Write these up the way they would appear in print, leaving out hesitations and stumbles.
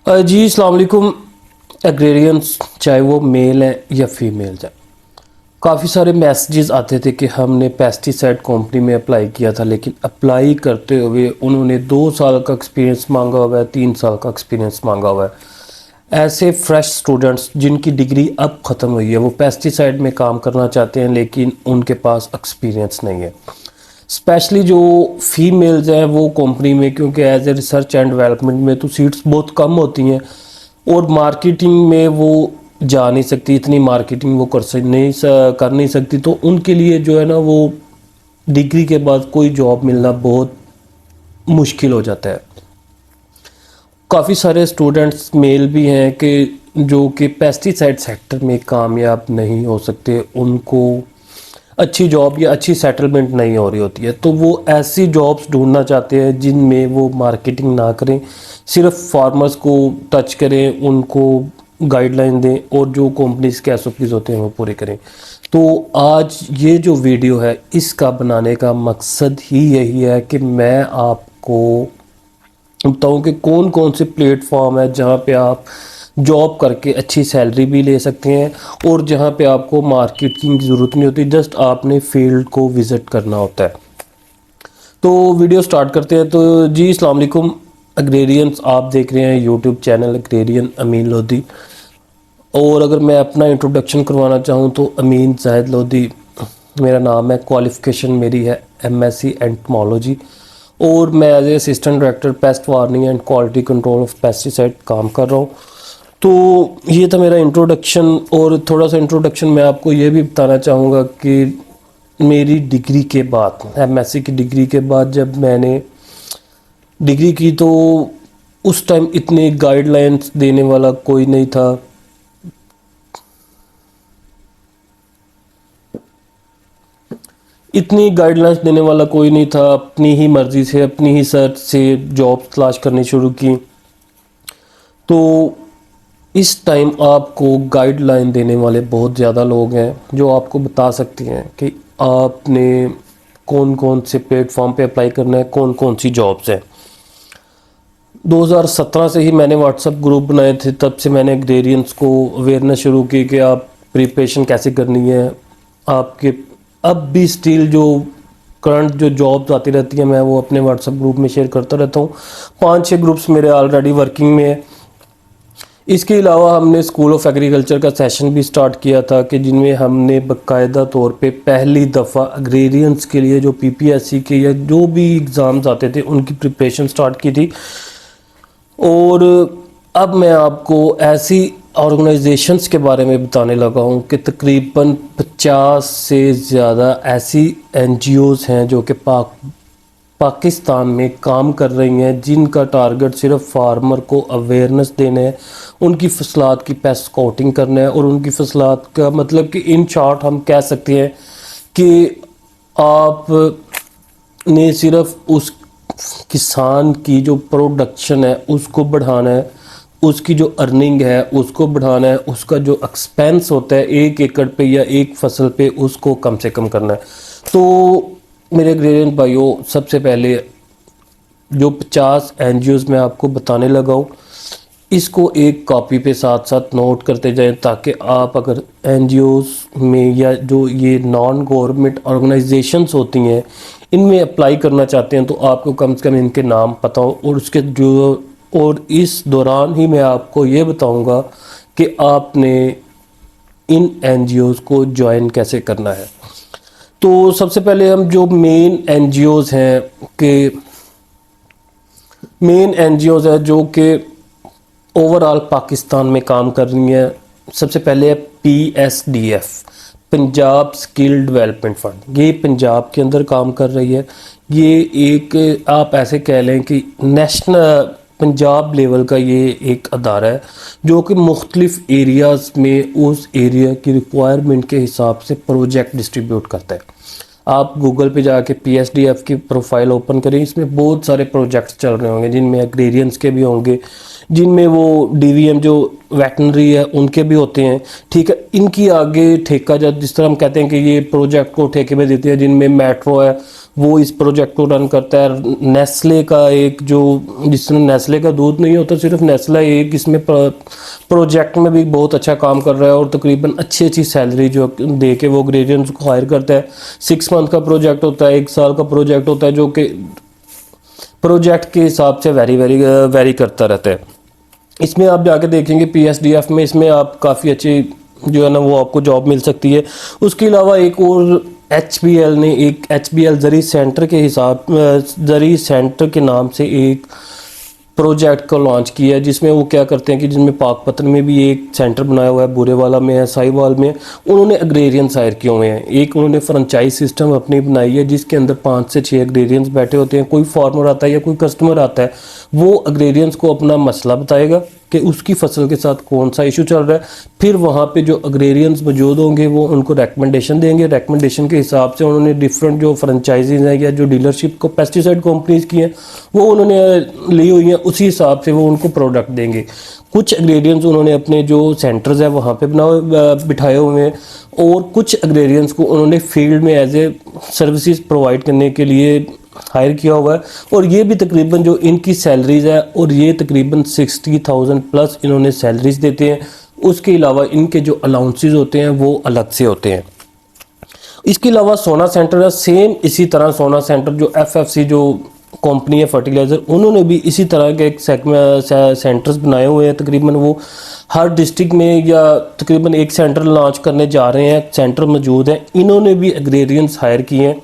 जी अस्सलाम वालेकुम। एग्रेरियंस चाहे वो मेल हैं या फीमेल्स हैं, काफ़ी सारे मैसेजेस आते थे कि हमने पेस्टिसाइड कंपनी में अप्लाई किया था, लेकिन अप्लाई करते हुए उन्होंने 2 साल का एक्सपीरियंस मांगा हुआ है, 3 साल का एक्सपीरियंस मांगा हुआ है। ऐसे फ्रेश स्टूडेंट्स जिनकी डिग्री अब ख़त्म हुई है, वो पेस्टिसाइड में काम करना चाहते हैं लेकिन उनके पास एक्सपीरियंस नहीं है। स्पेशली जो फीमेल्स हैं वो कंपनी में, क्योंकि as a research and development में तो सीट्स बहुत कम होती हैं और मार्केटिंग में वो जा नहीं सकती, इतनी मार्केटिंग वो कर नहीं सकती, तो उनके लिए जो है ना वो डिग्री के बाद कोई जॉब मिलना बहुत मुश्किल हो जाता है। काफ़ी सारे स्टूडेंट्स मेल भी हैं कि जो कि पेस्टिसाइड सेक्टर में कामयाब नहीं हो सकते, उनको अच्छी जॉब या अच्छी सेटलमेंट नहीं हो रही होती है, तो वो ऐसी जॉब्स ढूंढना चाहते हैं जिनमें वो मार्केटिंग ना करें, सिर्फ फार्मर्स को टच करें, उनको गाइडलाइन दें और जो कंपनीज के एसओपीज होते हैं वो पूरे करें। तो आज ये जो वीडियो है इसका बनाने का मकसद ही यही है कि मैं आपको बताऊं कि कौन कौन से प्लेटफॉर्म है जहां पे आप जॉब करके अच्छी सैलरी भी ले सकते हैं और जहां पे आपको मार्केटिंग की ज़रूरत नहीं होती, जस्ट आपने फील्ड को विज़िट करना होता है। तो वीडियो स्टार्ट करते हैं। तो जी अस्सलाम वालेकुम एग्रेरियंस, आप देख रहे हैं यूट्यूब चैनल एग्रेरियन अमीन लोधी। और अगर मैं अपना इंट्रोडक्शन करवाना चाहूँ तो अमीन जाहिद लोधी मेरा नाम है, क्वालिफ़िकेशन मेरी है एमएससी एंटमोलॉजी और मैं as a assistant director pest warning and quality control of pesticide काम कर रहा हूँ। तो ये था मेरा इंट्रोडक्शन। और थोड़ा सा इंट्रोडक्शन मैं आपको ये भी बताना चाहूँगा कि मेरी डिग्री के बाद, एमएससी की डिग्री के बाद जब मैंने डिग्री की तो उस टाइम इतने गाइडलाइंस देने वाला कोई नहीं था। इतनी गाइडलाइंस देने वाला कोई नहीं था। अपनी ही मर्ज़ी से, अपनी ही सर्च से जॉब तलाश करनी शुरू की। तो इस टाइम आपको गाइडलाइन देने वाले बहुत ज़्यादा लोग हैं जो आपको बता सकते हैं कि आपने कौन कौन से प्लेटफॉर्म पे अप्लाई करना है, कौन कौन सी जॉब्स हैं। 2017 से ही मैंने व्हाट्सएप ग्रुप बनाए थे, तब से मैंने एग्रेरियंस को अवेयरनेस शुरू की कि आप प्रिपरेशन कैसे करनी है आपके। अब भी स्टिल जो करंट जो जॉब्स आती रहती हैं मैं वो अपने व्हाट्सएप ग्रुप में शेयर करता रहता हूँ। 5-6 ग्रुप्स मेरे ऑलरेडी वर्किंग में है। इसके अलावा हमने स्कूल ऑफ एग्रीकल्चर का सेशन भी स्टार्ट किया था कि जिनमें हमने बाकायदा तौर पे पहली दफ़ा एग्रेरियंस के लिए जो पीपीएससी के या जो भी एग्ज़ाम्स आते थे उनकी प्रिपरेशन स्टार्ट की थी। और अब मैं आपको ऐसी ऑर्गेनाइजेशंस के बारे में बताने लगा हूँ कि तकरीबन 50 से ज़्यादा ऐसी एनजीओज़ हैं जो कि पाकिस्तान में काम कर रही हैं, जिनका टारगेट सिर्फ फार्मर को अवेयरनेस देना है, उनकी फसलात की पेस्ट स्काउटिंग करना है और उनकी फसलात का मतलब कि इन शॉर्ट हम कह सकते हैं कि आप ने सिर्फ उस किसान की जो प्रोडक्शन है उसको बढ़ाना है, उसकी जो अर्निंग है उसको बढ़ाना है, उसका जो एक्सपेंस होता है 1 एकड़ पे या एक फसल पे उसको कम से कम करना है। तो मेरे एग्रेरियन भाइयों, सबसे पहले जो 50 एनजीओज़ मैं आपको बताने लगा हूँ इसको एक कॉपी पे साथ साथ नोट करते जाएं, ताकि आप अगर एनजीओज़ में या जो ये नॉन गवर्नमेंट ऑर्गेनाइजेशंस होती हैं इनमें अप्लाई करना चाहते हैं तो आपको कम से कम इनके नाम पता हो। और उसके जो और इस दौरान ही मैं आपको ये बताऊंगा कि आपने इन एनजीओज़ को ज्वाइन कैसे करना है। तो सबसे पहले हम जो मेन एनजीओज़ हैं जो कि ओवरऑल पाकिस्तान में काम कर रही हैं, सबसे पहले है पीएसडीएफ, पंजाब स्किल डेवलपमेंट फंड। ये पंजाब के अंदर काम कर रही है। ये एक आप ऐसे कह लें कि नेशनल पंजाब लेवल का ये एक अदारा है जो कि मुख्तलिफ एरियाज़ में उस एरिया की रिक्वायरमेंट के हिसाब से प्रोजेक्ट डिस्ट्रीब्यूट करता है। आप गूगल पे जाके पीएसडीएफ की प्रोफाइल ओपन करें, इसमें बहुत सारे प्रोजेक्ट्स चल रहे होंगे जिनमें एग्रेरियंस के भी होंगे, जिनमें वो डीवीएम जो वेटनरी है उनके भी होते हैं। ठीक है, इनकी आगे ठेका, जब जिस तरह हम कहते हैं कि ये प्रोजेक्ट को ठेके में देते हैं, जिनमें मेट्रो है वो इस प्रोजेक्ट को रन करता है। नेस्ले का एक जो, जिसमें नेस्ले का दूध नहीं होता, सिर्फ नेस्ला एक इसमें प्रोजेक्ट में भी बहुत अच्छा काम कर रहा है और तकरीबन अच्छी सैलरी जो दे के वो अग्रेरियंस को हायर करता है। 6 मंथ का प्रोजेक्ट होता है, 1 साल का प्रोजेक्ट होता है, जो कि प्रोजेक्ट के हिसाब से वेरी करता रहता है। इसमें आप जाके देखेंगे पीएसडीएफ में, इसमें आप काफ़ी अच्छी जो है ना वो आपको जॉब मिल सकती है। उसके अलावा एक और एचबीएल ने एक एचबीएल जरी सेंटर के जरी सेंटर के नाम से एक प्रोजेक्ट को लॉन्च किया है, जिसमें वो क्या करते हैं कि जिसमें पाकपतन में भी एक सेंटर बनाया हुआ है, बुरेवाला में है, साहिवाल में। उन्होंने अग्रेरियंस हायर किए हुए हैं। एक उन्होंने फ्रेंचाइज सिस्टम अपनी बनाई है जिसके अंदर 5 से 6 अग्रेरियंस बैठे होते हैं। कोई फार्मर आता है या कोई कस्टमर आता है, वो अग्रेरियंस को अपना मसला बताएगा कि उसकी फसल के साथ कौन सा इशू चल रहा है। फिर वहाँ पे जो अग्रेरियंस मौजूद होंगे वो उनको रेकमेंडेशन देंगे। रेकमेंडेशन के हिसाब से उन्होंने डिफरेंट जो फ्रेंचाइजीज हैं या जो डीलरशिप को पेस्टिसाइड कंपनीज की हैं वो उन्होंने ली हुई हैं, उसी हिसाब से वो उनको प्रोडक्ट देंगे। कुछ अग्रेरियंस उन्होंने अपने जो सेंटर्स है वहाँ पे बिठाए हुए हैं, और कुछ अग्रेरियंस को उन्होंने फील्ड में एज ए सर्विसेज प्रोवाइड करने के लिए हायर किया हुआ है। और ये भी तकरीबन जो इनकी सैलरीज है, और ये तकरीबन 60,000 प्लस इन्होंने सैलरीज देते हैं। उसके अलावा इनके जो अलाउंसेस होते हैं वो अलग से होते हैं। इसके अलावा सोना सेंटर है, सेम इसी तरह सोना सेंटर जो एफएफसी जो कंपनी है फर्टिलाइज़र, उन्होंने भी इसी तरह के एक सेंटर्स बनाए हुए हैं। तकरीबन वो हर डिस्ट्रिक्ट में या तकरीबन एक सेंटर लॉन्च करने जा रहे हैं, सेंटर मौजूद हैं। इन्होंने भी अग्रेरियंस हायर किए हैं।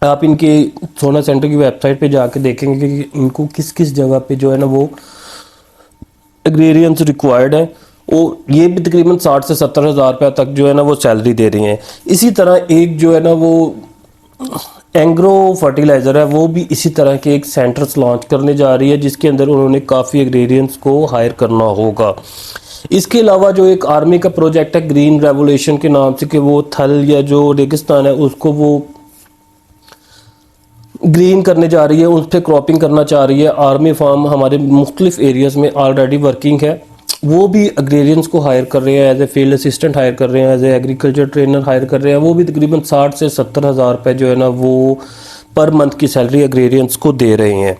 आप इनके सोना सेंटर की वेबसाइट पे जाके देखेंगे कि इनको किस किस जगह पे जो है ना वो एग्रेरियंस रिक्वायर्ड है, और ये भी तकरीबन 60 से 70 हज़ार रुपये तक जो है ना वो सैलरी दे रही हैं। इसी तरह एक जो है ना वो एंग्रो फर्टिलाइज़र है, वो भी इसी तरह के एक सेंटर्स लॉन्च करने जा रही है, जिसके अंदर उन्होंने काफ़ी एग्रेरियंस को हायर करना होगा। इसके अलावा जो एक आर्मी का प्रोजेक्ट है ग्रीन रेवोल्यूशन के नाम से, कि वो थल या जो रेगिस्तान है उसको वो ग्रीन करने जा रही है, उस पर क्रॉपिंग करना चाह रही है। आर्मी फार्म हमारे मुख्तलिफ एरियाज़ में ऑलरेडी वर्किंग है। वो भी अग्रेरियंस को हायर कर रहे हैं, as a field assistant hire कर रहे हैं, as a agriculture trainer hire कर रहे हैं। वो भी तकरीबन 60 से 70 हज़ार रुपये जो है ना वो पर मंथ की सैलरी अग्रेरियंस को दे रहे हैं।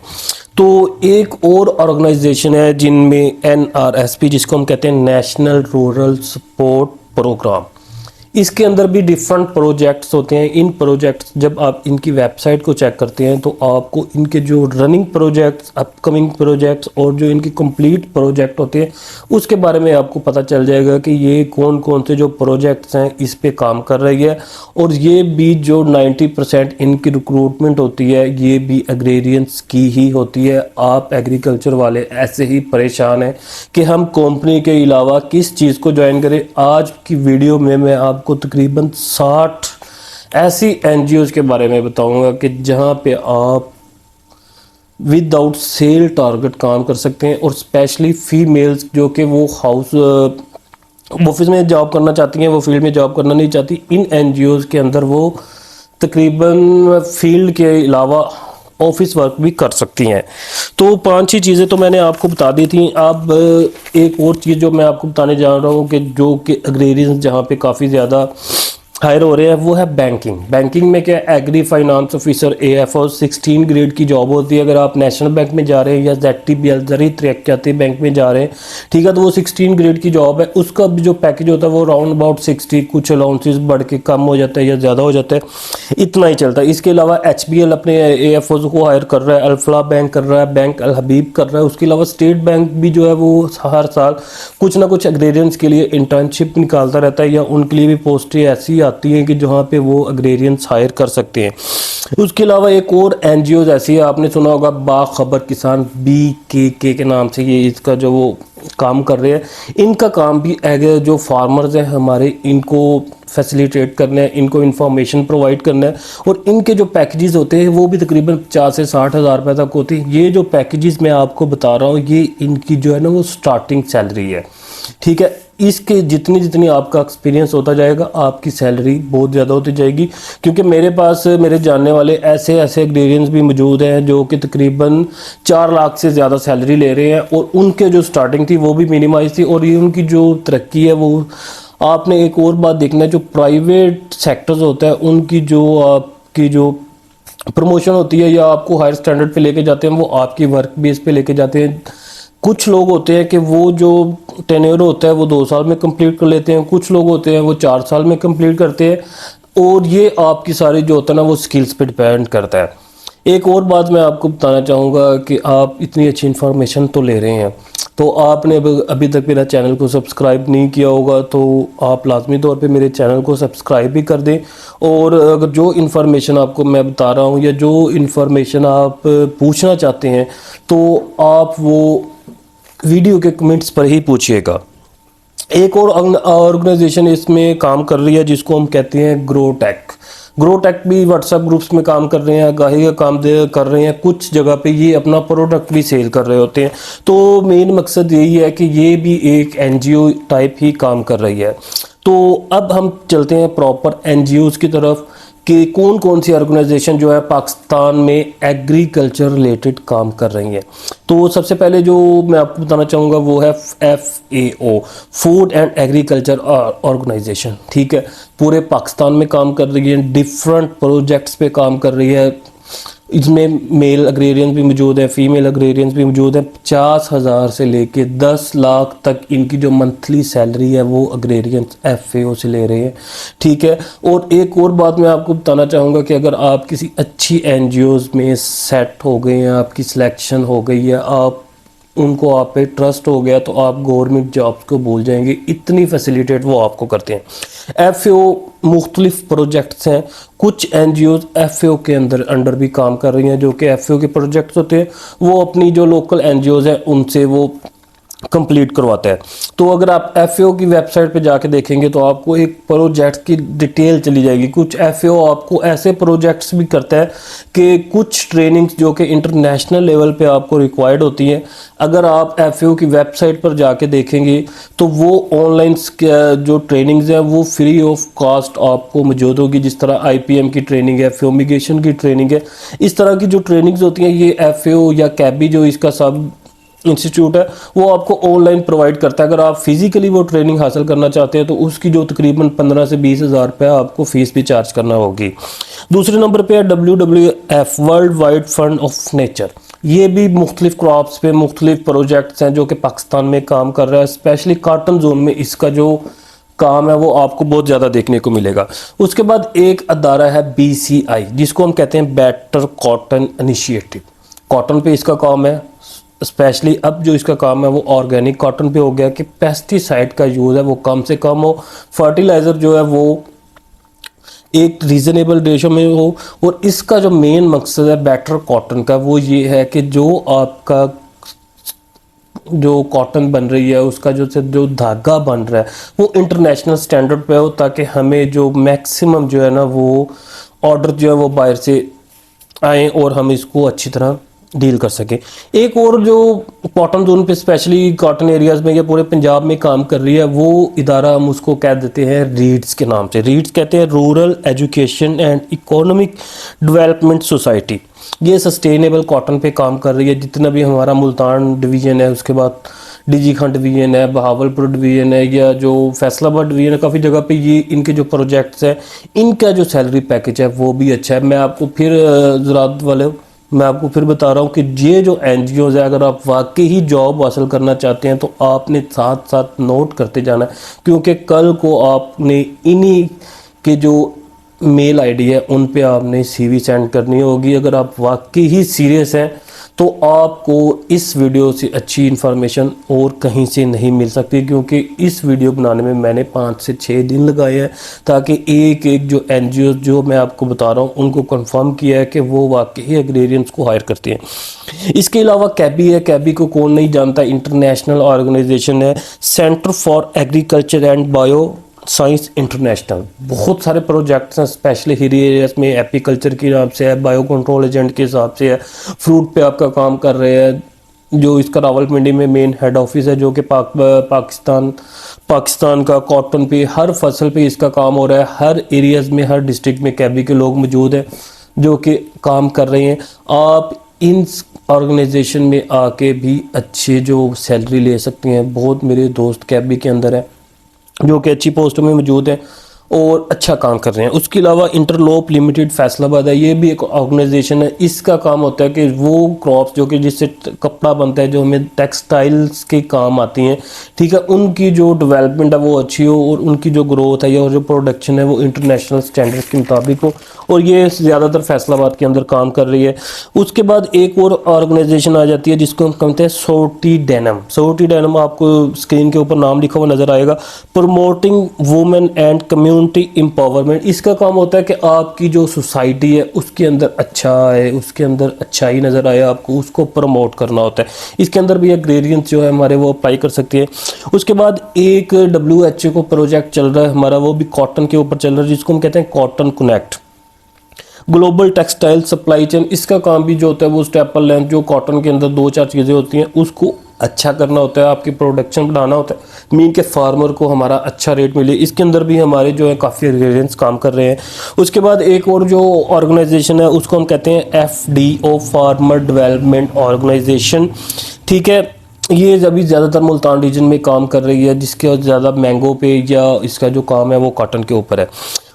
तो एक और ऑर्गेनाइजेशन है जिनमें NRSP, जिसको हम कहते हैं नेशनल रूरल सपोर्ट प्रोग्राम, इसके अंदर भी डिफरेंट प्रोजेक्ट्स होते हैं। इन प्रोजेक्ट्स जब आप इनकी वेबसाइट को चेक करते हैं तो आपको इनके जो रनिंग प्रोजेक्ट्स, अपकमिंग प्रोजेक्ट्स और जो इनकी कंप्लीट प्रोजेक्ट होते हैं उसके बारे में आपको पता चल जाएगा कि ये कौन कौन से जो प्रोजेक्ट्स हैं इस पे काम कर रही है। और ये भी जो 90% इनकी रिक्रूटमेंट होती है ये भी अग्रेरियंस की ही होती है। आप एग्रीकल्चर वाले ऐसे ही परेशान हैं कि हम कंपनी के अलावा किस चीज़ को ज्वाइन करें। आज की वीडियो में मैं आपको तकरीबन 60 ऐसी एनजीओज के बारे में बताऊंगा कि जहां पे आप विदाउट सेल टारगेट काम कर सकते हैं, और स्पेशली फीमेल्स जो कि वो हाउस ऑफिस में जॉब करना चाहती हैं, वो फील्ड में जॉब करना नहीं चाहती, इन एनजीओज के अंदर वो तकरीबन फील्ड के अलावा ऑफिस वर्क भी कर सकती हैं। तो 5-6 चीज़ें तो मैंने आपको बता दी थी। अब एक और चीज़ जो मैं आपको बताने जा रहा हूँ कि जो कि अग्रेरियंस जहाँ पे काफ़ी ज़्यादा हायर हो रहे हैं वो है बैंकिंग। बैंकिंग में क्या, agri finance officer AFO 16 grade की जॉब होती है। अगर आप नेशनल बैंक में जा रहे हैं या ZTBL जरी तरक्याती बैंक में जा रहे हैं, ठीक है, तो वो 16 ग्रेड की जॉब है। उसका भी जो पैकेज होता है वो राउंड अबाउट 60, कुछ अलाउंसेस बढ़ के कम हो जाता है या ज़्यादा हो जाता है, इतना ही चलता है। इसके अलावा HBL अपने AFOs को हायर कर रहा है, अल्फला बैंक कर रहा है, बैंक अल हबीब कर रहा है। उसके अलावा स्टेट बैंक भी जो है वो हर साल कुछ ना कुछ अग्रेरियंस के लिए इंटर्नशिप निकालता रहता है, या उनके लिए भी पोस्टें ऐसी आती हैं कि जहाँ पे वो अग्रेरियंस हायर कर सकते हैं। उसके अलावा एक और एनजीओ ऐसी है, आपने सुना होगा बाखबर किसान, BKK के नाम से ये इसका जो वो काम कर रहे हैं। इनका काम भी जो फार्मर्स हैं हमारे, इनको फैसिलिटेट करना है, इनको इन्फॉर्मेशन प्रोवाइड करना है, और इनके जो पैकेजेस होते हैं वो भी तकरीबन 50 से 60 हज़ार रुपये तक होते हैं। ये जो पैकेजेस मैं आपको बता रहा हूँ ये इनकी जो है ना वो स्टार्टिंग सैलरी है, ठीक है। इसके जितनी आपका एक्सपीरियंस होता जाएगा आपकी सैलरी बहुत ज़्यादा होती जाएगी, क्योंकि मेरे पास मेरे जानने वाले ऐसे अग्रेरियंस भी मौजूद हैं जो कि तकरीबन 4 लाख से ज़्यादा सैलरी ले रहे हैं, और उनके जो स्टार्टिंग थी वो भी मिनिमाइज थी। और ये उनकी जो तरक्की है वो, आपने एक और बात देखना है, जो प्राइवेट सेक्टर्स होता है उनकी जो आपकी जो प्रमोशन होती है या आपको हायर स्टैंडर्ड पे लेके जाते हैं, वो आपकी वर्क बेस पे लेके जाते हैं। कुछ लोग होते हैं कि वो जो टेन्योर होता है वो 2 साल में कंप्लीट कर लेते हैं, कुछ लोग होते हैं वो 4 साल में कंप्लीट करते हैं, और ये आपकी सारी जो होता है ना वो स्किल्स पे डिपेंड करता है। एक और बात मैं आपको बताना चाहूँगा कि आप इतनी अच्छी इन्फॉर्मेशन तो ले रहे हैं, तो आपने अभी तक मेरा चैनल को सब्सक्राइब नहीं किया होगा तो आप लाजमी तौर पे मेरे चैनल को सब्सक्राइब भी कर दें। और अगर जो इन्फॉर्मेशन आपको मैं बता रहा हूँ या जो इन्फॉर्मेशन आप पूछना चाहते हैं तो आप वो वीडियो के कमेंट्स पर ही पूछिएगा। एक और ऑर्गेनाइजेशन इसमें काम कर रही है जिसको हम कहते हैं ग्रोटेक। ग्रोटेक भी व्हाट्सएप ग्रुप्स में काम कर रहे हैं, आगाही का काम कर रहे हैं, कुछ जगह पे ये अपना प्रोडक्ट भी सेल कर रहे होते हैं। तो मेन मकसद यही है कि ये भी एक एनजीओ टाइप ही काम कर रही है। तो अब हम चलते हैं प्रॉपर एनजीओज़ की तरफ कि कौन कौन सी ऑर्गेनाइजेशन जो है पाकिस्तान में एग्रीकल्चर रिलेटेड काम कर रही है। तो सबसे पहले जो मैं आपको बताना चाहूँगा वो है FAO, food and agriculture organisation. ठीक है, पूरे पाकिस्तान में काम कर रही है, डिफरेंट प्रोजेक्ट्स पे काम कर रही है। इसमें मेल अग्रेरियंस भी मौजूद है, फीमेल अग्रेरियंस भी मौजूद है। 50,000 से लेके 10 लाख तक इनकी जो मंथली सैलरी है वो अग्रेरियंस FAO से ले रहे हैं। ठीक है, और एक और बात मैं आपको बताना चाहूँगा कि अगर आप किसी अच्छी NGOs में सेट हो गए हैं, आपकी सिलेक्शन हो गई है, आप उनको आप पे ट्रस्ट हो गया, तो आप गवर्नमेंट जॉब्स को भूल जाएंगे, इतनी फैसिलिटेट वो आपको करते हैं। FAO मुख्तलिफ प्रोजेक्ट्स हैं, कुछ NGOs FAO के अंडर भी काम कर रही हैं, जो कि FAO के प्रोजेक्ट्स होते हैं वो अपनी जो लोकल NGOs हैं उनसे वो कंप्लीट करवाता है। तो अगर आप FAO की वेबसाइट पे जाके देखेंगे तो आपको एक प्रोजेक्ट की डिटेल चली जाएगी। कुछ FAO आपको ऐसे प्रोजेक्ट्स भी करता है कि कुछ ट्रेनिंग्स जो कि इंटरनेशनल लेवल पे आपको रिक्वायर्ड होती हैं, अगर आप FAO की वेबसाइट पर जाके देखेंगे तो वो ऑनलाइन जो ट्रेनिंग्स हैं वो फ्री ऑफ कॉस्ट आपको मौजूद होगी। जिस तरह IPM की ट्रेनिंग है, फ्यूमिगेशन की ट्रेनिंग है, इस तरह की जो ट्रेनिंग्स होती हैं ये FAO या कैबी जो इसका सब इंस्टीट्यूट है वो आपको ऑनलाइन प्रोवाइड करता है। अगर आप फिजिकली वो ट्रेनिंग हासिल करना चाहते हैं तो उसकी जो तकरीबन 15 से 20 हज़ार रुपये आपको फीस भी चार्ज करना होगी। दूसरे नंबर पे है WWF, world wide fund of nature. ये भी मुख्तलिफ क्रॉप्स पे मुख्तलिफ प्रोजेक्ट्स हैं जो कि पाकिस्तान में काम कर रहा है, स्पेशली कॉटन जोन में इसका जो काम है वो आपको बहुत ज़्यादा देखने को मिलेगा। उसके बाद एक अदारा है BCI जिसको हम कहते हैं बेटर कॉटन इनिशिएटिव। कॉटन पे इसका काम है, स्पेशली अब जो इसका काम है वो ऑर्गेनिक कॉटन पे हो गया कि पेस्टिसाइड का यूज़ है वो कम से कम हो, फर्टिलाइज़र जो है वो एक रीज़नेबल रेशो में हो। और इसका जो मेन मकसद है बेटर कॉटन का वो ये है कि जो आपका जो कॉटन बन रही है उसका जो धागा बन रहा है वो इंटरनेशनल स्टैंडर्ड पे हो, ताकि हमें जो मैक्सिमम जो है ना वो ऑर्डर जो है वो बाहर से आए और हम इसको अच्छी तरह डील कर सके। एक और जो कॉटन जोन पे स्पेशली कॉटन एरियाज में या पूरे पंजाब में काम कर रही है वो इदारा हम उसको कह देते हैं रीड्स के नाम से। रीड्स कहते हैं rural education and economic development society. ये सस्टेनेबल कॉटन पे काम कर रही है। जितना भी हमारा मुल्तान डिवीज़न है, उसके बाद DG खान डिवीज़न है, बहावलपुर डिवीज़न है या जो फैसलाबाद डिवीज़न है, काफ़ी जगह पे ये इनके जो प्रोजेक्ट्स हैं इनका जो सैलरी पैकेज है वो भी अच्छा है। मैं आपको फिर ज़रात वाले मैं आपको फिर बता रहा हूँ कि ये जो NGOs है अगर आप वाकई ही जॉब हासिल करना चाहते हैं तो आपने साथ साथ नोट करते जाना है, क्योंकि कल को आपने इन्हीं के जो मेल ID है उन पे आपने CV सेंड करनी होगी। अगर आप वाकई ही सीरियस हैं तो आपको इस वीडियो से अच्छी इन्फॉर्मेशन और कहीं से नहीं मिल सकती, क्योंकि इस वीडियो बनाने में मैंने 5 से 6 दिन लगाए हैं ताकि एक एक जो NGOs जो मैं आपको बता रहा हूँ उनको कंफर्म किया है कि वो वाकई एग्रेरियंस को हायर करते हैं। इसके अलावा कैबी है, कैबी को कौन नहीं जानता, इंटरनेशनल ऑर्गेनाइजेशन है, centre for agriculture and bio science international. बहुत सारे प्रोजेक्ट्स हैं, स्पेशली हिली एरियाज में एपीकल्चर के नाम से है, बायो कंट्रोल एजेंट के हिसाब से है, फ्रूट पे आपका काम कर रहे हैं। जो इसका रावलपिंडी में मेन हेड ऑफिस है जो कि पाकिस्तान का कॉटन पे हर फसल पे इसका काम हो रहा है। हर एरियाज में हर डिस्ट्रिक्ट में कैबी के लोग मौजूद हैं जो कि काम कर रहे हैं। आप इन ऑर्गेनाइजेशन में आके भी अच्छे जो सैलरी ले सकते हैं। बहुत मेरे दोस्त कैबी के अंदर है जो कि अच्छी पोस्ट में मौजूद है और अच्छा काम कर रहे हैं। उसके अलावा इंटरलोप लिमिटेड फैसलाबाद है, ये भी एक ऑर्गेनाइजेशन है। इसका काम होता है कि वो क्रॉप्स जो कि जिससे कपड़ा बनता है, जो हमें टेक्सटाइल्स के काम आती हैं, ठीक है, उनकी जो डेवलपमेंट है वो अच्छी हो और उनकी जो ग्रोथ है या जो प्रोडक्शन है वो इंटरनेशनल स्टैंडर्ड्स के मुताबिक हो, और ये ज़्यादातर फैसलाबाद के अंदर काम कर रही है। उसके बाद एक और ऑर्गेनाइजेशन आ जाती है जिसको हम कहते हैं सोटी डेनम। सोटी डेनम आपको स्क्रीन के ऊपर नाम लिखा हुआ नज़र आएगा, promoting women and community empowerment. इसका काम होता है कि आपकी जो सोसाइटी है उसके अंदर अच्छा है, उसके अंदर अच्छाई नज़र आए आपको, उसको प्रमोट करना होता है। इसके अंदर भी एग्रेरियंस जो है हमारे वो अप्लाई कर सकते हैं। उसके बाद एक WHO को प्रोजेक्ट चल रहा है हमारा, वो भी कॉटन के ऊपर चल रहा है, जिसको हम कहते हैं cotton connect global textile supply chain. इसका काम भी जो होता है वो स्टेपल लेंथ, जो कॉटन के अंदर 2-4 चीज़ें होती हैं उसको अच्छा करना होता है, आपकी प्रोडक्शन बढ़ाना होता है, मीन के फार्मर को हमारा अच्छा रेट मिले। इसके अंदर भी हमारे जो है काफ़ी एग्रेरियंस काम कर रहे हैं। उसके बाद एक और जो ऑर्गेनाइजेशन है उसको हम कहते हैं FDO, फार्मर डेवलपमेंट ऑर्गेनाइजेशन, ठीक है। ये अभी ज़्यादातर मुल्तान रीजन में काम कर रही है, जिसके ज़्यादा मैंगो पे या इसका जो काम है वो कॉटन के ऊपर है।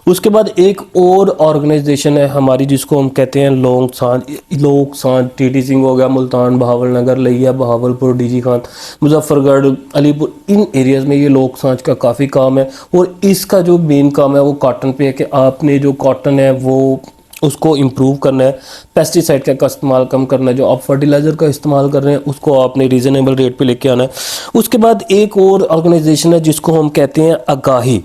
उसके बाद एक और ऑर्गेनाइजेशन है हमारी जिसको हम कहते हैं लोकसान TT सिंह हो गया, मुल्तान, बहावलनगर, लिया, बहावलपुर, DG खान, मुजफ्फरगढ़, अलीपुर, इन एरियाज़ में ये लोकसांझ का काफ़ी काम है। और इसका जो मेन काम है वो कॉटन पे है कि आपने जो कॉटन है वो उसको इम्प्रूव करना है, पेस्टिसाइड का इस्तेमाल कम करना है, जो आप फर्टिलाइज़र का इस्तेमाल कर रहे हैं उसको आपने रीज़नेबल रेट पे लेके आना है। उसके बाद एक और ऑर्गेनाइजेशन है जिसको हम कहते हैं Aagahi,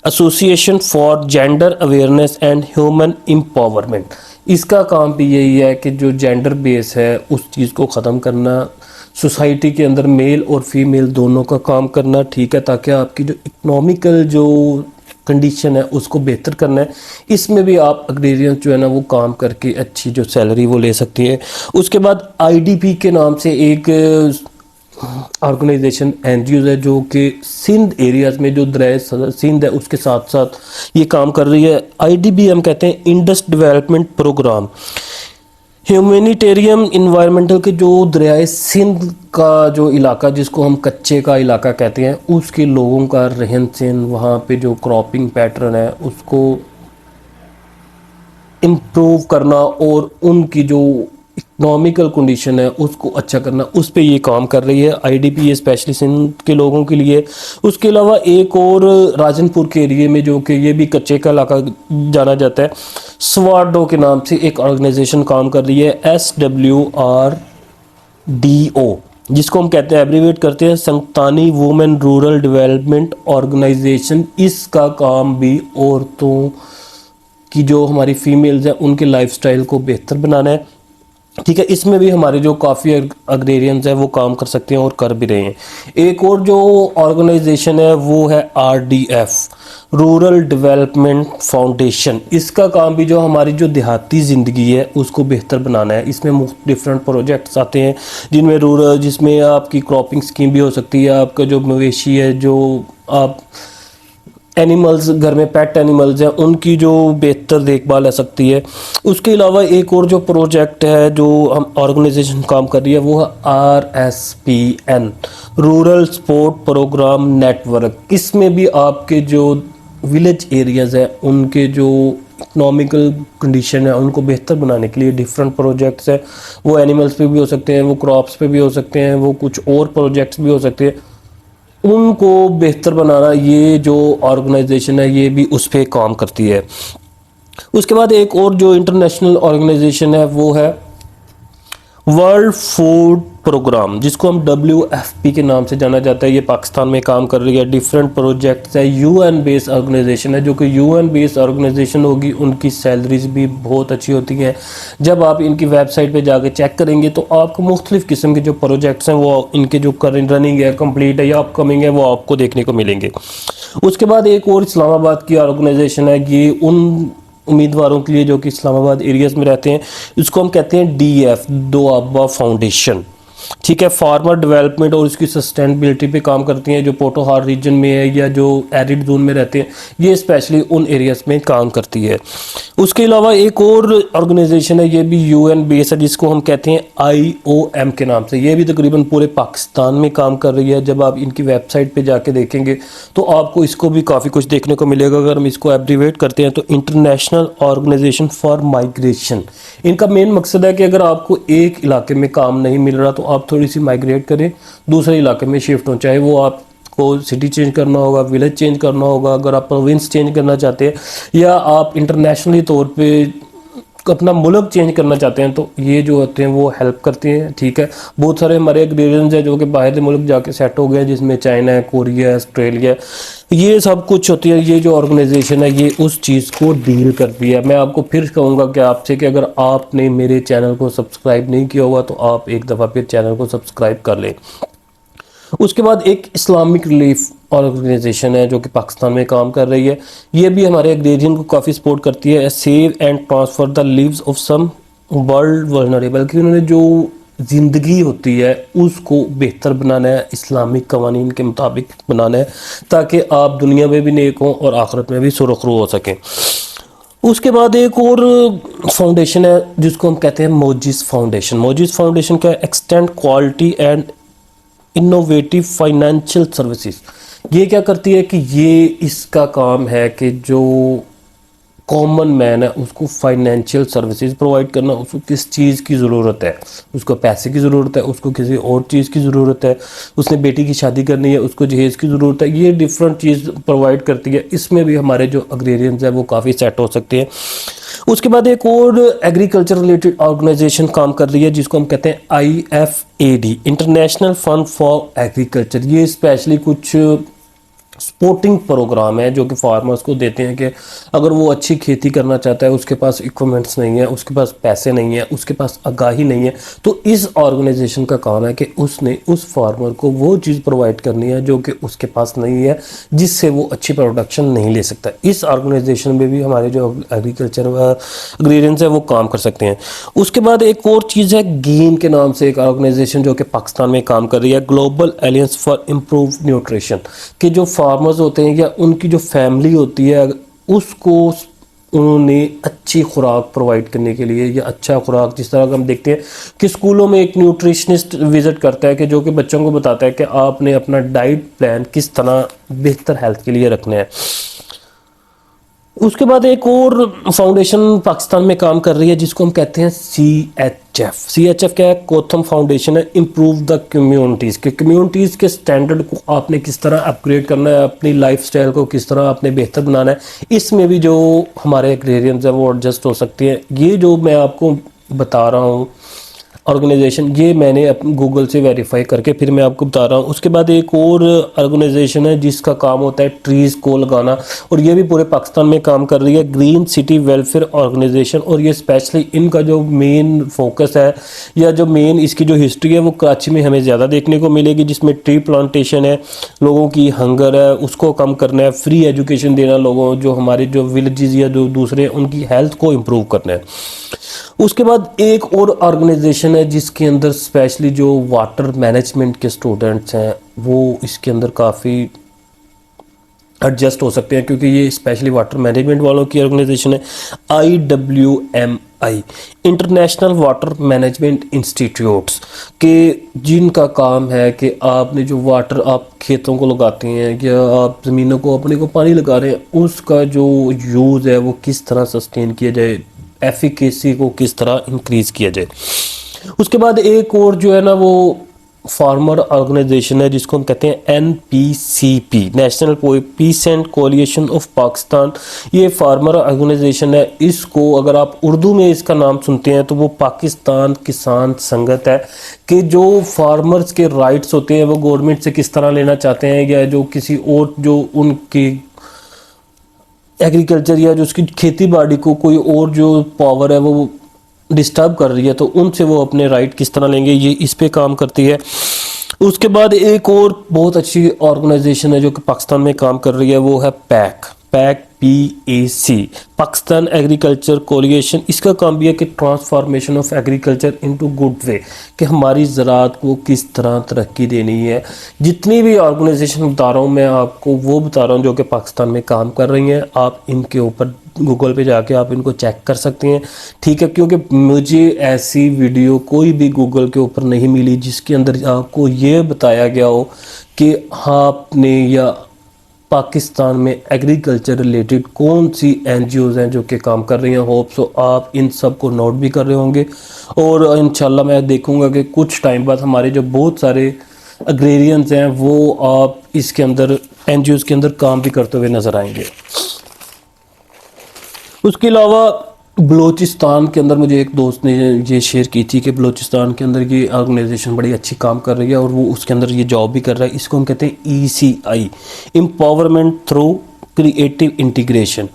association for gender awareness and human empowerment. इसका काम भी यही है कि जो जेंडर बेस है उस चीज़ को ख़त्म करना, सोसाइटी के अंदर मेल और फीमेल दोनों का काम करना, ठीक है, ताकि आपकी जो इकोनॉमिकल जो कंडीशन है उसको बेहतर करना है। इसमें भी आप एग्रेरियंस जो है ना वो काम करके अच्छी जो सैलरी वो ले सकती है। उसके बाद IDP के नाम से एक ऑर्गेनाइजेशन NGOs है जो कि सिंध एरियाज़ में जो दरिया सिंध है उसके साथ साथ ये काम कर रही है। IDP हम कहते हैं Indus development programme, humanitarian environmental के जो दरियाए सिंध का जो इलाका जिसको हम कच्चे का इलाका कहते हैं उसके लोगों का रहन सहन, वहाँ पे जो क्रॉपिंग पैटर्न है उसको इम्प्रूव करना और उनकी जो इकोनॉमिकल कंडीशन है उसको अच्छा करना, उस पे ये काम कर रही है IDP, स्पेशली सिंध के लोगों के लिए। उसके अलावा एक और राजनपुर के एरिए में जो कि ये भी कच्चे का इलाका जाना जाता है, स्वाडो के नाम से एक ऑर्गेनाइजेशन काम कर रही है, SWRDO, जिसको हम कहते हैं एब्रीवेट करते हैं संतानी वुमेन रूरल डेवलपमेंट ऑर्गेनाइजेशन। इसका काम भी औरतों की जो हमारी फीमेल्स हैं उनके लाइफस्टाइल को बेहतर बनाना है, ठीक है। इसमें भी हमारे जो काफ़ी अग्रेरियंस हैं वो काम कर सकते हैं और कर भी रहे हैं। एक और जो ऑर्गेनाइजेशन है वो है RDF, रूरल डेवलपमेंट फाउंडेशन। इसका काम भी जो हमारी जो देहाती ज़िंदगी है उसको बेहतर बनाना है। इसमें डिफरेंट प्रोजेक्ट्स आते हैं जिनमें जिसमें आपकी क्रॉपिंग स्कीम भी हो सकती है, आपका जो मवेशी है, जो आप एनिमल्स घर में पेट एनिमल्स हैं उनकी जो बेहतर देखभाल हो सकती है। उसके अलावा एक और जो प्रोजेक्ट है जो हम ऑर्गेनाइजेशन काम कर रही है वो है RSPN, rural support programme network. इसमें भी आपके जो विलेज एरियाज़ हैं उनके जो इकोनॉमिकल कंडीशन है उनको बेहतर बनाने के लिए डिफरेंट प्रोजेक्ट्स हैं। वो एनिमल्स पे भी हो सकते हैं, वो क्रॉप्स पे भी हो सकते हैं, वो कुछ और प्रोजेक्ट्स भी हो सकते हैं, उनको बेहतर बनाना ये जो ऑर्गेनाइजेशन है ये भी उस पर काम करती है। उसके बाद एक और जो इंटरनेशनल ऑर्गेनाइजेशन है वो है वर्ल्ड फूड प्रोग्राम, जिसको हम WFP के नाम से जाना जाता है। ये पाकिस्तान में काम कर रही है, डिफरेंट प्रोजेक्ट्स है, UN बेस्ड ऑर्गेनाइजेशन है। जो कि UN बेस्ड ऑर्गेनाइजेशन होगी उनकी सैलरीज भी बहुत अच्छी होती हैं। जब आप इनकी वेबसाइट पे जाके चेक करेंगे तो आपको मुख्तलिफ़ किस्म के जो प्रोजेक्ट्स हैं वो इनके जो करंट रनिंग है, कंप्लीट है या अपकमिंग है, वो आपको देखने को मिलेंगे। उसके बाद एक और इस्लामाबाद की ऑर्गेनाइजेशन है, ये उन उम्मीदवारों के लिए जो कि इस्लामाबाद एरियाज़ में रहते हैं, इसको हम कहते हैं DF, दोआबा फाउंडेशन। ठीक है, फार्मर डेवलपमेंट और उसकी सस्टेनेबिलिटी पे काम करती हैं, जो पोटोहार रीजन में है या जो एरिड जोन में रहते हैं, ये स्पेशली उन एरियाज में काम करती है। उसके अलावा एक और ऑर्गेनाइजेशन है, ये भी यूएन बेस है, जिसको हम कहते हैं IOM के नाम से। ये भी तकरीबन पूरे पाकिस्तान में काम कर रही है। जब आप इनकी वेबसाइट पे जाके देखेंगे तो आपको इसको भी काफ़ी कुछ देखने को मिलेगा। अगर हम इसको एब्रीवेट करते हैं तो इंटरनेशनल ऑर्गेनाइजेशन फॉर माइग्रेशन। इनका मेन मकसद है कि अगर आपको एक इलाके में काम नहीं मिल रहा तो आप थोड़ी सी माइग्रेट करें, दूसरे इलाके में शिफ्ट हो, चाहे वो आप को सिटी चेंज करना होगा, विलेज चेंज करना होगा, अगर आप प्रोविंस चेंज करना चाहते हैं, या आप इंटरनेशनली तौर पे अपना मुल्क चेंज करना चाहते हैं, तो ये जो होते हैं वो हेल्प करते हैं। ठीक है, बहुत सारे हमारे एग्रीरियंस हैं जो कि बाहर के मुल्क जाके सेट हो गए हैं, जिसमें चाइना है, कोरिया है, ऑस्ट्रेलिया, ये सब कुछ होती है। ये जो ऑर्गेनाइजेशन है ये उस चीज़ को डील करती है। मैं आपको फिर कहूँगा कि आपसे कि अगर आपने मेरे चैनल को सब्सक्राइब नहीं किया हुआ तो आप एक दफ़ा फिर चैनल को सब्सक्राइब कर लें। उसके बाद एक इस्लामिक रिलीफ ऑर्गेनाइजेशन है जो कि पाकिस्तान में काम कर रही है। ये भी हमारे एग्रेरियन को काफ़ी सपोर्ट करती है। Save and transfer the lives of some world vulnerable, कि उन्होंने जो ज़िंदगी होती है उसको बेहतर बनाना है, इस्लामिक कवानीन के मुताबिक बनाना है, ताकि आप दुनिया में भी नेक हों और आखिरत में भी सुरखरू हो सकें। उसके बाद एक और फाउंडेशन है जिसको हम कहते हैं मोजिस फाउंडेशन। मोजिस फाउंडेशन का extend quality and innovative financial services. ये क्या करती है कि ये इसका काम है कि जो कॉमन मैन है उसको फाइनेंशियल सर्विसेज प्रोवाइड करना। उसको किस चीज़ की ज़रूरत है, उसको पैसे की ज़रूरत है, उसको किसी और चीज़ की ज़रूरत है, उसने बेटी की शादी करनी है, उसको जहेज़ की ज़रूरत है, ये डिफरेंट चीज़ प्रोवाइड करती है। इसमें भी हमारे जो अग्रेरियंस है वो काफ़ी सेट हो सकते हैं। उसके बाद एक और एग्रीकल्चर रिलेटेड ऑर्गेनाइजेशन काम कर रही है जिसको हम कहते हैं IFAD, international fund for agriculture. ये स्पेशली कुछ सपोर्टिंग प्रोग्राम है जो कि फार्मर्स को देते हैं कि अगर वो अच्छी खेती करना चाहता है, उसके पास इक्विपमेंट्स नहीं है, उसके पास पैसे नहीं है, उसके पास आगाही नहीं है, तो इस ऑर्गेनाइजेशन का काम है कि उसने उस फार्मर को वो चीज़ प्रोवाइड करनी है जो कि उसके पास नहीं है, जिससे वो अच्छी प्रोडक्शन नहीं ले सकता। इस ऑर्गेनाइजेशन में भी हमारे जो एग्रीकल्चर एग्रीरियंस है वो काम कर सकते हैं। उसके बाद एक और चीज़ है गेन के नाम से एक ऑर्गेनाइजेशन जो कि पाकिस्तान में काम कर रही है, global aliens for improve nutrition, कि जो फार्मर्स होते हैं या उनकी जो फैमिली होती है उसको उन्होंने अच्छी खुराक प्रोवाइड करने के लिए, या अच्छा खुराक, जिस तरह हम देखते हैं कि स्कूलों में एक न्यूट्रिशनिस्ट विजिट करता है कि जो कि बच्चों को बताता है कि आपने अपना डाइट प्लान किस तरह बेहतर हेल्थ के लिए रखना है। उसके बाद एक और फाउंडेशन पाकिस्तान में काम कर रही है जिसको हम कहते हैं CHF क्या है? कोथम फाउंडेशन है, इम्प्रूव द कम्युनिटीज़, के कम्युनिटीज़ के स्टैंडर्ड को आपने किस तरह अपग्रेड करना है, अपनी लाइफस्टाइल को किस तरह आपने बेहतर बनाना है। इसमें भी जो हमारे एग्रेरियंस हैं वो एडजस्ट हो सकती हैं। ये जो मैं आपको बता रहा हूँ ऑर्गेनाइजेशन, ये मैंने गूगल से वेरीफाई करके फिर मैं आपको बता रहा हूँ। उसके बाद एक और ऑर्गेनाइजेशन है जिसका काम होता है ट्रीज़ को लगाना, और ये भी पूरे पाकिस्तान में काम कर रही है, ग्रीन सिटी वेलफेयर ऑर्गेनाइजेशन। और ये स्पेशली इनका जो मेन फोकस है या जो मेन इसकी जो हिस्ट्री है वो कराची में हमें ज़्यादा देखने को मिलेगी, जिसमें ट्री प्लांटेशन है, लोगों की हंगर है उसको कम करना है, फ्री एजुकेशन देना लोगों, जो हमारे जो विलेजेस या जो दूसरे उनकी हेल्थ को इम्प्रूव करना है। उसके बाद एक और ऑर्गेनाइजेशन है जिसके अंदर स्पेशली जो वाटर मैनेजमेंट के स्टूडेंट्स हैं वो इसके अंदर काफ़ी एडजस्ट हो सकते हैं, क्योंकि ये स्पेशली वाटर मैनेजमेंट वालों की ऑर्गेनाइजेशन है। IWMI, international water management institutes, के जिनका काम है कि आपने जो वाटर आप खेतों को लगाते हैं या आप ज़मीनों को अपने को पानी लगा रहे हैं, उसका जो यूज़ है वो किस तरह सस्टेन किया जाए, एफिकेसी को किस तरह इंक्रीज़ किया जाए। उसके बाद एक और जो है ना वो फार्मर ऑर्गेनाइजेशन है जिसको हम कहते हैं NPCP, national peace and coalition of Pakistan. ये फार्मर ऑर्गेनाइजेशन है, इसको अगर आप उर्दू में इसका नाम सुनते हैं तो वो पाकिस्तान किसान संगत है, कि जो फार्मर्स के राइट्स होते हैं वो गवर्नमेंट से किस तरह लेना चाहते हैं, या जो किसी और जो उनकी एग्रीकल्चर या जो उसकी खेती बाड़ी को कोई और जो पावर है वो डिस्टर्ब कर रही है, तो उनसे वो अपने राइट किस तरह लेंगे, ये इस पे काम करती है। उसके बाद एक और बहुत अच्छी ऑर्गेनाइजेशन है जो कि पाकिस्तान में काम कर रही है, वो है pack PAC, Pakistan agriculture coalition. इसका काम भी है कि transformation of agriculture into good way, कि हमारी ज़राअत को किस तरह तरक्की देनी है। जितनी भी ऑर्गेनाइजेशन बता रहा हूँ मैं आपको वो बता रहा हूँ जो कि पाकिस्तान में काम कर रही हैं। आप इनके ऊपर गूगल पे जाके आप इनको चेक कर सकते हैं, ठीक है, क्योंकि मुझे ऐसी वीडियो कोई भी गूगल के ऊपर नहीं मिली जिसके अंदर आपको ये बताया गया हो कि आपने या पाकिस्तान में एग्रीकल्चर रिलेटेड कौन सी NGOs हैं जो कि काम कर रही हैं। होप सो आप इन सब को नोट भी कर रहे होंगे, और इंशाल्लाह मैं देखूंगा कि कुछ टाइम बाद हमारे जो बहुत सारे अग्रेरियंस हैं वो आप इसके अंदर NGOs के अंदर काम भी करते हुए नज़र आएंगे। उसके अलावा बलूचिस्तान के अंदर मुझे एक दोस्त ने ये शेयर की थी कि बलूचिस्तान के अंदर ये ऑर्गेनाइजेशन बड़ी अच्छी काम कर रही है और वो उसके अंदर ये जॉब भी कर रहा है। इसको हम कहते हैं ECI, empowerment through creative integration,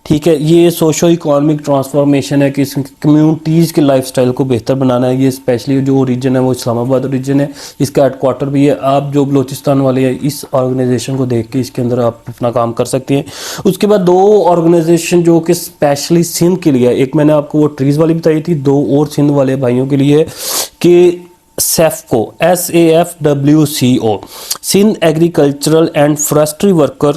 ठीक है। ये सोशो इकोनॉमिक ट्रांसफॉर्मेशन है कि इस कम्युनिटीज़ के लाइफस्टाइल को बेहतर बनाना है। ये स्पेशली जो रीजन है वो इस्लामाबाद रीजन है, इसका हेडक्वार्टर भी है। आप जो बलूचिस्तान वाले हैं इस ऑर्गेनाइजेशन को देख के इसके अंदर आप अपना काम कर सकते हैं। उसके बाद 2 ऑर्गेनाइजेशन जो कि स्पेशली सिंध के लिए है, एक मैंने आपको वो ट्रीज़ वाली बताई थी, 2 और सिंध वाले भाइयों के लिए है कि SAFCO, SAFWCO, Sindh agricultural and forestry worker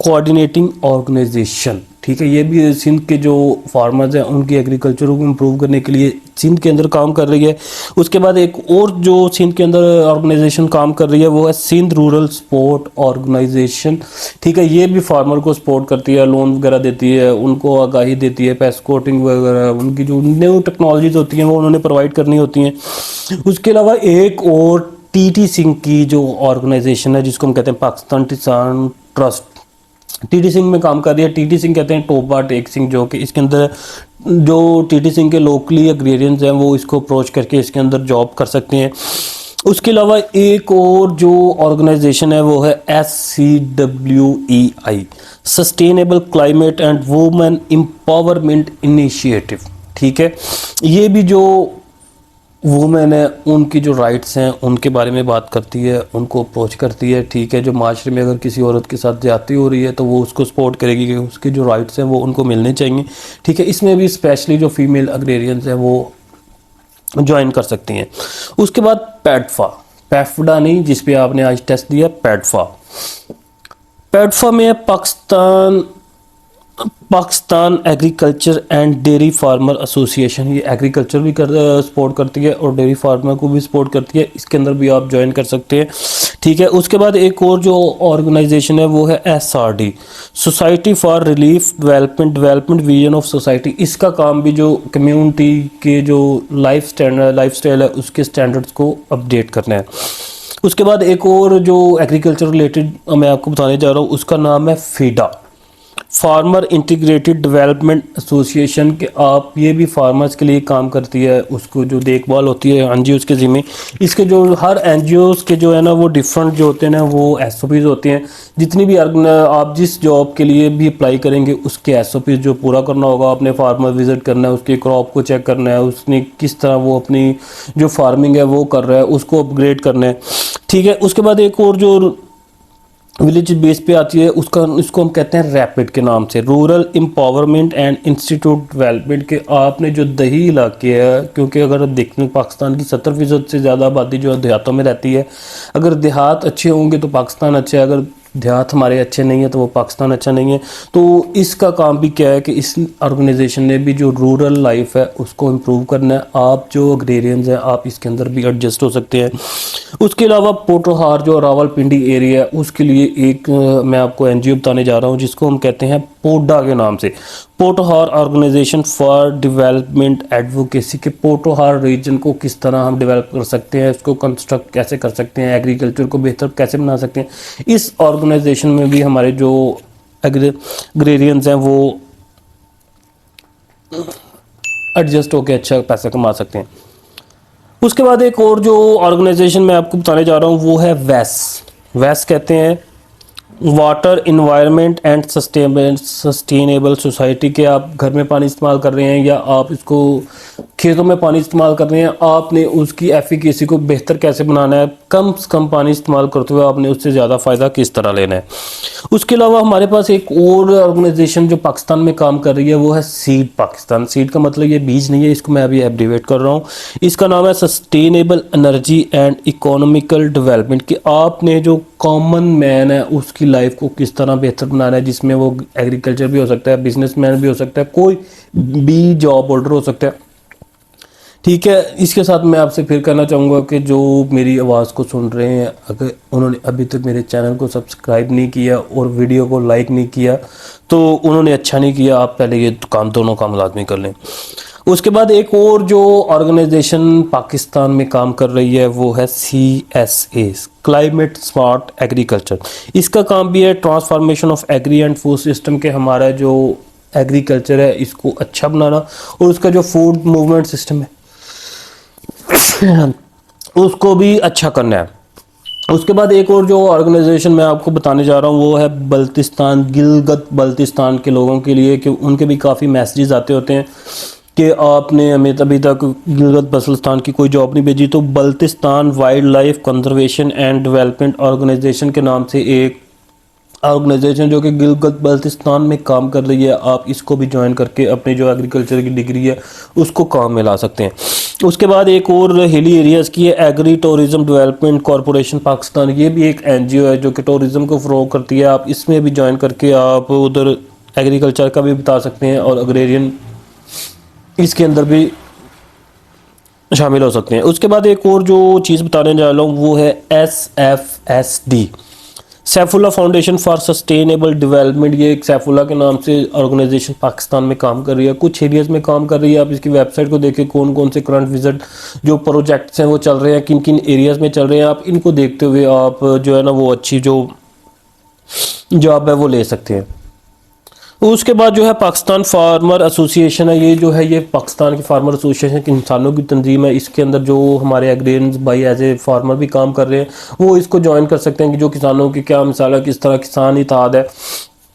coordinating organisation, ठीक है। ये भी सिंध के जो फार्मर्स हैं उनकी एग्रीकल्चर को इम्प्रूव करने के लिए सिंध के अंदर काम कर रही है। उसके बाद एक और जो सिंध के अंदर ऑर्गेनाइजेशन काम कर रही है वो है सिंध रूरल सपोर्ट ऑर्गेनाइजेशन, ठीक है। ये भी फार्मर को सपोर्ट करती है, लोन वगैरह देती है, उनको आगाही देती है, पेस्ट कोटिंग वगैरह, उनकी जो न्यू टेक्नोलॉजीज होती हैं वो उन्होंने प्रोवाइड करनी होती हैं। उसके अलावा एक और TT सिंह की जो ऑर्गेनाइजेशन है जिसको हम कहते हैं पाकिस्तान किसान ट्रस्ट, TT सिंह में काम कर रही है। TT सिंह कहते हैं टोपा टेक सिंह, जो कि इसके अंदर जो TT सिंह के लोकली एग्रेरियंस हैं वो इसको अप्रोच करके इसके अंदर जॉब कर सकते हैं। उसके अलावा एक और जो ऑर्गेनाइजेशन है वो है SCWEI, sustainable climate and women empowerment initiative, ठीक है। ये भी जो वुमेन है उनकी जो राइट्स हैं उनके बारे में बात करती है, उनको अप्रोच करती है, ठीक है। जो माशरे में अगर किसी औरत के साथ ज्यादती हो रही है तो वो उसको सपोर्ट करेगी कि उसके जो राइट्स हैं वो उनको मिलने चाहिए, ठीक है। इसमें भी स्पेशली जो फीमेल अग्रेरियंस हैं वो ज्वाइन कर सकती हैं। उसके बाद पैडफा नहीं जिस पे आपने आज टेस्ट दिया, पैडफा में Pakistan agriculture and dairy farmer association. ये एग्रीकल्चर भी सपोर्ट करती है और डेयरी फार्मर को भी सपोर्ट करती है, इसके अंदर भी आप ज्वाइन कर सकते हैं, ठीक है। उसके बाद एक और जो ऑर्गेनाइजेशन है वो है SRD, society for relief development vision of society. इसका काम भी जो कम्युनिटी के जो लाइफ स्टाइल है उसके स्टैंडर्ड्स को अपडेट करना है। उसके बाद एक और जो एग्रीकल्चर रिलेटेड मैं आपको बताने जा रहा हूँ उसका नाम है FIDA, farmer integrated development association, के आप ये भी फार्मर्स के लिए काम करती है, उसको जो देखभाल होती है NGOs के ज़िम्मे। इसके जो हर NGOs के जो है ना वो डिफरेंट जो होते हैं ना वो SOPs होते हैं। जितनी भी आप जिस जॉब के लिए भी अप्लाई करेंगे उसके SOPs जो पूरा करना होगा, अपने फार्मर विजिट करना है, उसके क्रॉप को चेक करना है, उसने किस तरह वो अपनी जो फार्मिंग है वो कर रहा है उसको अपग्रेड करना है, ठीक है। उसके बाद एक और जो विलेज बेस पे आती है इसको हम कहते हैं रैपिड के नाम से, rural empowerment and institute development के। आपने जो दही इलाके है, क्योंकि अगर देखें पाकिस्तान की 70% से ज़्यादा आबादी जो है देहातों में रहती है। अगर देहात अच्छे होंगे तो पाकिस्तान अच्छा है, अगर देहात हमारे अच्छे नहीं है तो वो पाकिस्तान अच्छा नहीं है। तो इसका काम भी क्या है कि इस ऑर्गेनाइजेशन ने भी जो रूरल लाइफ है उसको इम्प्रूव करना है। आप जो अग्रेरियंस हैं आप इसके अंदर भी एडजस्ट हो सकते हैं। उसके अलावा पोटोहार जो रावलपिंडी एरिया है उसके लिए एक मैं आपको NGO बताने जा रहा हूँ जिसको हम कहते हैं पोडा के नाम से, Potohar organisation for development advocacy, के पोटोहार रीजन को किस तरह हम डेवलप कर सकते हैं, उसको कंस्ट्रक्ट कैसे कर सकते हैं, एग्रीकल्चर को बेहतर कैसे बना सकते हैं। इस ऑर्गेनाइजेशन में भी हमारे जो अग्रेरियंस हैं वो एडजस्ट होकर अच्छा पैसा कमा सकते हैं। उसके बाद एक और जो ऑर्गेनाइजेशन मैं आपको बताने जा रहा हूँ वो है वैस कहते हैं water environment and sustainable society, के आप घर में पानी इस्तेमाल कर रहे हैं या आप इसको खेतों में पानी इस्तेमाल कर रहे हैं, आपने उसकी एफिकेसी को बेहतर कैसे बनाना है, कम से कम पानी इस्तेमाल करते हुए आपने उससे ज़्यादा फ़ायदा किस तरह लेना है। उसके अलावा हमारे पास एक और ऑर्गेनाइजेशन जो पाकिस्तान में काम कर रही है वो है सीड पाकिस्तान। सीड का मतलब ये बीज नहीं है, इसको मैं अभी एब्रीवेट कर रहा हूँ। इसका नाम है sustainable energy and economical development, कि आपने जो कॉमन मैन है उसकी लाइफ को किस तरह बेहतर बनाना है, जिसमें वो एग्रीकल्चर भी हो सकता है, बिजनेसमैन भी हो सकता है, कोई भी जॉब होल्डर हो सकता है। ठीक है, इसके साथ मैं आपसे फिर कहना चाहूँगा कि जो मेरी आवाज़ को सुन रहे हैं, अगर उन्होंने अभी तक मेरे चैनल को सब्सक्राइब नहीं किया और वीडियो को लाइक नहीं किया तो उन्होंने अच्छा नहीं किया। आप पहले ये दोनों काम लाजमी कर लें। उसके बाद एक और जो ऑर्गेनाइजेशन पाकिस्तान में काम कर रही है वो है CSA, क्लाइमेट स्मार्ट एग्रीकल्चर। इसका काम भी है transformation of agri and food system, के हमारा जो एग्रीकल्चर है इसको अच्छा बनाना और उसका जो फूड मूवमेंट सिस्टम है उसको भी अच्छा करना है। उसके बाद एक और जो ऑर्गेनाइजेशन मैं आपको बताने जा रहा हूँ वो है बल्तिस्तान, गिलगित बल्तिस्तान के लोगों के लिए, कि उनके भी काफ़ी मैसेजेस आते होते हैं कि आपने हमें अभी तक गिलगित बल्तिस्तान की कोई जॉब नहीं भेजी। तो Baltistan wildlife conservation and development organisation के नाम से एक ऑर्गेनाइजेशन जो कि गिलगित बल्तिस्तान में काम कर रही है, आप इसको भी ज्वाइन करके अपनी जो एग्रीकल्चर की डिग्री है उसको काम में ला सकते हैं। उसके बाद एक और हिली एरियाज़ की है agri tourism development corporation Pakistan. ये भी एक NGO है जो कि टूरिज्म को फ़रोग करती है। आप इसमें भी ज्वाइन करके आप उधर एग्रीकल्चर का भी बता सकते हैं और अग्रेरियन इसके अंदर भी शामिल हो सकते हैं। उसके बाद एक और जो चीज़ बताने जा रहा हूँ वो है SFSD, Saifullah foundation for sustainable development. ये एक सैफुल्ला के नाम से ऑर्गेनाइजेशन पाकिस्तान में काम कर रही है, कुछ एरियाज़ में काम कर रही है। आप इसकी वेबसाइट को देखें कौन कौन से करंट विजिट जो प्रोजेक्ट्स हैं वो चल रहे हैं, किन किन एरियाज़ में चल रहे हैं। आप इनको देखते हुए आप जो है ना वो अच्छी जो जॉब है वो ले सकते हैं। उसके बाद जो है पाकिस्तान फार्मर एसोसिएशन है, ये जो है ये पाकिस्तान की फार्मर एसोसिएशन की इंसानों की तंजीम है। इसके अंदर जो हमारे एग्रेरियंस भाई एज ए फार्मर भी काम कर रहे हैं वो इसको ज्वाइन कर सकते हैं कि जो किसानों की क्या मिसाल है, किस तरह किसान इत्तेहाद है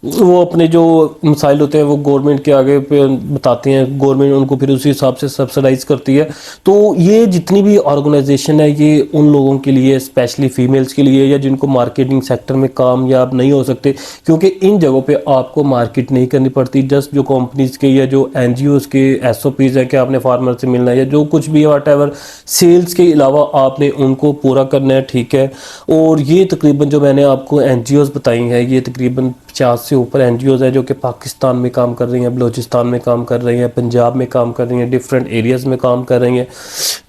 वो अपने जो मसाइल होते हैं वो गवर्नमेंट के आगे पे बताते हैं, गवर्नमेंट उनको फिर उसी हिसाब से सब्सिडाइज करती है। तो ये जितनी भी ऑर्गेनाइजेशन है ये उन लोगों के लिए, स्पेशली फीमेल्स के लिए, या जिनको मार्केटिंग सेक्टर में कामयाब नहीं हो सकते, क्योंकि इन जगहों पे आपको मार्केट नहीं करनी पड़ती। जस्ट जो कंपनीज के या जो NGOs के SOPs है कि आपने फार्मर से मिलना है या जो कुछ भी वट एवर सेल्स के अलावा आपने उनको पूरा करना है। ठीक है, और ये तकरीबन जो मैंने आपको NGOs बताई हैं ये तकरीबन 50 से ऊपर NGOs है जो कि पाकिस्तान में काम कर रही हैं, बलूचिस्तान में काम कर रही हैं, पंजाब में काम कर रही हैं, डिफरेंट एरियाज़ में काम कर रही हैं।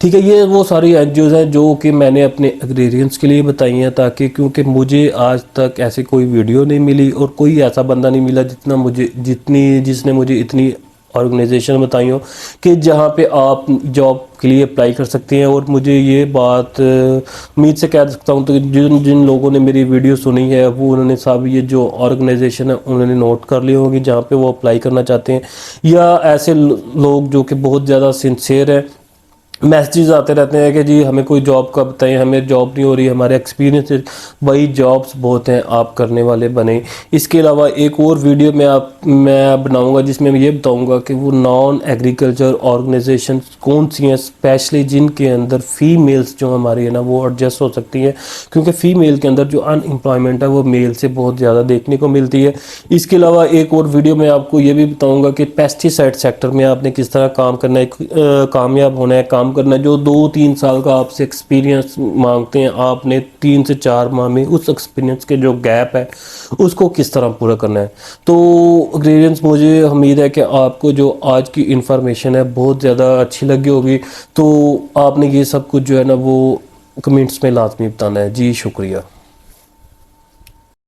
ठीक है, ये वो सारी NGOs हैं जो कि मैंने अपने एग्रेरियंस के लिए बताई हैं, ताकि क्योंकि मुझे आज तक ऐसी कोई वीडियो नहीं मिली और कोई ऐसा बंदा नहीं मिला जिसने मुझे इतनी ऑर्गेनाइजेशन बताई हो कि जहाँ पे आप जॉब के लिए अप्लाई कर सकते हैं। और मुझे ये बात उम्मीद से कह सकता हूँ तो जिन जिन लोगों ने मेरी वीडियो सुनी है वो उन्होंने सब ये जो ऑर्गेनाइजेशन है उन्होंने नोट कर ली होगी जहाँ पे वो अप्लाई करना चाहते हैं, या ऐसे लोग जो कि बहुत ज़्यादा सिंसियर है, मैसेजेस आते रहते हैं कि जी हमें कोई जॉब का बताएं, हमें जॉब नहीं हो रही, हमारे एक्सपीरियंस भाई जॉब्स बहुत हैं, आप करने वाले बने। इसके अलावा एक और वीडियो मैं बनाऊंगा जिसमें मैं ये बताऊंगा कि वो नॉन एग्रीकल्चर ऑर्गेनाइजेशन कौन सी हैं, स्पेशली जिनके अंदर फीमेल्स जो हमारी है ना वो एडजस्ट हो सकती हैं, क्योंकि फ़ीमेल के अंदर जो अनएम्प्लॉयमेंट है वो मेल से बहुत ज़्यादा देखने को मिलती है। इसके अलावा एक और वीडियो में आपको ये भी बताऊँगा कि पेस्टिसाइड सेक्टर में आपने किस तरह काम करना है, कामयाब होना है, काम करना है। जो 2-3 साल का आपसे एक्सपीरियंस मांगते हैं, आपने 3 से 4 माह में उस एक्सपीरियंस के जो गैप है उसको किस तरह पूरा करना है। तो एग्रेरियंस, मुझे उम्मीद है कि आपको जो आज की इन्फॉर्मेशन है बहुत ज़्यादा अच्छी लगी होगी। तो आपने ये सब कुछ जो है ना वो कमेंट्स में लाजमी बताना है। जी शुक्रिया।